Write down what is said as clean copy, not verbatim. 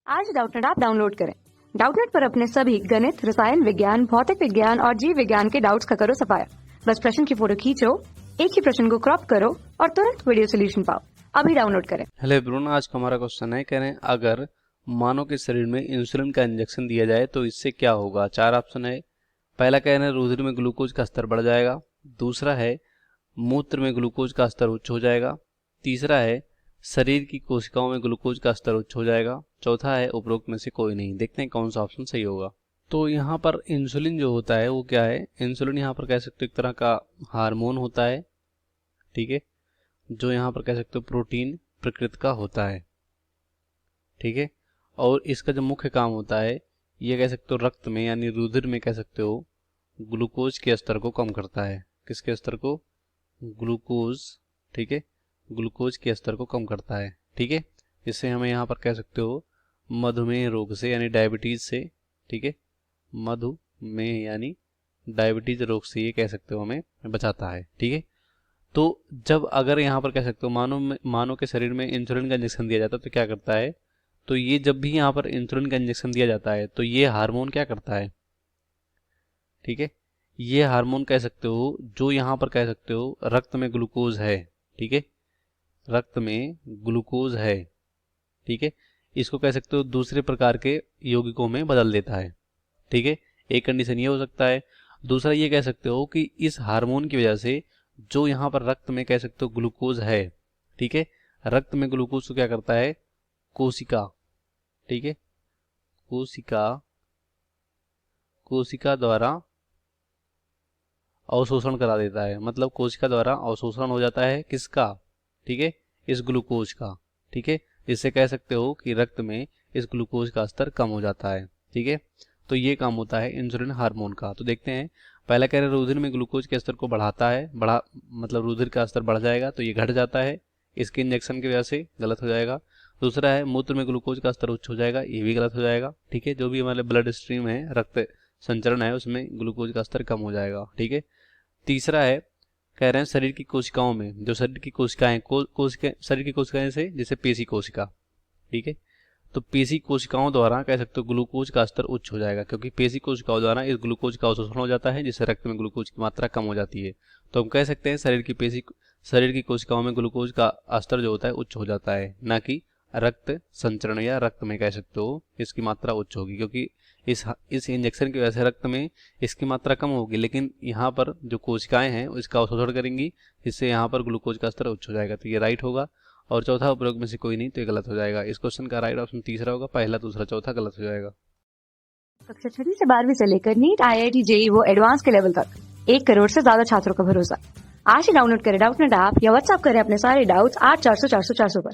आज Doubtnut app download करें। Doubtnut पर अपने सभी गणित, रसायन विज्ञान, भौतिक विज्ञान और जीव विज्ञान के डाउट्स का करो सफाया। बस प्रश्न की फोटो खींचो, एक ही प्रश्न को क्रॉप करो और तुरंत वीडियो सोल्यूशन पाओ। अभी डाउनलोड करें। हेलो एवरीवन, आज का हमारा क्वेश्चन है, कह रहे हैं अगर मानव के शरीर में इंसुलिन का इंजेक्शन दिया जाए तो इससे क्या होगा। चार ऑप्शन है। पहला कह रहे हैं रुधिर में ग्लूकोज का स्तर बढ़ जाएगा। दूसरा है मूत्र में ग्लूकोज का स्तर उच्च हो जाएगा। तीसरा है शरीर की कोशिकाओं में ग्लूकोज का स्तर उच्च हो जाएगा। चौथा है उपरोक्त में से कोई नहीं। देखते हैं कौन सा ऑप्शन सही होगा। तो यहाँ पर इंसुलिन जो होता है वो क्या है, इंसुलिन यहाँ पर कह सकते हो एक तरह का हार्मोन होता है, ठीक है, जो यहाँ पर कह सकते हो प्रोटीन प्रकृति का होता है, ठीक है। और इसका जो मुख्य काम होता है ये कह सकते हो रक्त में यानी रुधिर में कह सकते हो ग्लूकोज के स्तर को कम करता है। किसके स्तर को? ग्लूकोज, ठीक है, ग्लूकोज के स्तर को कम करता है, ठीक है। इससे हमें यहाँ पर कह सकते हो मधुमेह रोग से यानी डायबिटीज से, ठीक है, मधुमेह यानी डायबिटीज रोग से ये कह सकते हो हमें बचाता है, ठीक है। तो जब अगर यहाँ पर कह सकते हो मानव के शरीर में इंसुलिन का इंजेक्शन दिया जाता है तो क्या करता है, तो ये जब भी यहाँ पर इंसुलिन का इंजेक्शन दिया जाता है तो ये हार्मोन क्या करता है, ठीक है, ये हार्मोन कह सकते हो जो यहाँ पर कह सकते हो रक्त में ग्लूकोज है, ठीक है, रक्त में ग्लूकोज है, ठीक है, इसको कह सकते हो दूसरे प्रकार के यौगिकों में बदल देता है, ठीक है। एक कंडीशन ये हो सकता है। दूसरा ये कह सकते हो कि इस हार्मोन की वजह से जो यहाँ पर रक्त में कह सकते हो ग्लूकोज है, ठीक है, रक्त में ग्लूकोज को क्या करता है कोशिका, ठीक है, कोशिका द्वारा अवशोषण करा देता है। मतलब कोशिका द्वारा अवशोषण हो जाता है किसका, ठीक है, इस ग्लूकोज का, ठीक है। इससे कह सकते हो कि रक्त में इस ग्लूकोज का स्तर कम हो जाता है, ठीक है। तो ये काम होता है इंसुलिन हार्मोन का। तो देखते हैं, पहला कह रहे हैं रुधिर में ग्लूकोज के स्तर को बढ़ाता है, मतलब रुधिर का स्तर बढ़ जाएगा तो ये घट जाता है इसके इंजेक्शन की वजह से, गलत हो जाएगा। दूसरा है मूत्र में ग्लूकोज का स्तर उच्च हो जाएगा, ये भी गलत हो जाएगा, ठीक है। जो भी हमारे ब्लड स्ट्रीम है, रक्त संचरण है, उसमें ग्लूकोज का स्तर कम हो जाएगा, ठीक है। तीसरा है कह रहे हैं शरीर की कोशिकाओं में, जो शरीर की कोशिकाएं शरीर की कोशिकाएं से जैसे पेशी कोशिका, ठीक है, तो पेशी कोशिकाओं द्वारा कह सकते हो ग्लूकोज का स्तर उच्च हो जाएगा, क्योंकि पेशी कोशिकाओं द्वारा इस ग्लूकोज का अवशोषण हो जाता है जिससे रक्त में ग्लूकोज की मात्रा कम हो जाती है। तो हम कह सकते हैं शरीर की कोशिकाओं में ग्लूकोज का स्तर जो होता है उच्च हो जाता है, ना कि रक्त संचरण या रक्त में कह सकते हो इसकी मात्रा उच्च होगी, क्योंकि इस इंजेक्शन की वजह से रक्त में इसकी मात्रा कम होगी, लेकिन यहाँ पर जो कोशिकाएं हैं इसका अवशोषण करेंगी, जिससे यहाँ पर ग्लूकोज का स्तर उच्च हो जाएगा। तो ये राइट होगा। और चौथा उपयोग में से कोई नहीं, तो ये गलत हो जाएगा। इस क्वेश्चन का राइट ऑप्शन तीसरा होगा, पहला दूसरा चौथा गलत हो जाएगा। कक्षा 6 से 12वीं से लेकर नीट, IIT, JEE वो एडवांस के लेवल तक 1 करोड़ से ज्यादा छात्रों का भरोसा। आज ही डाउनलोड करें डाउटनेट ऐप या व्हाट्सएप करें अपने सारे डाउट्स 8400 400 400 पर।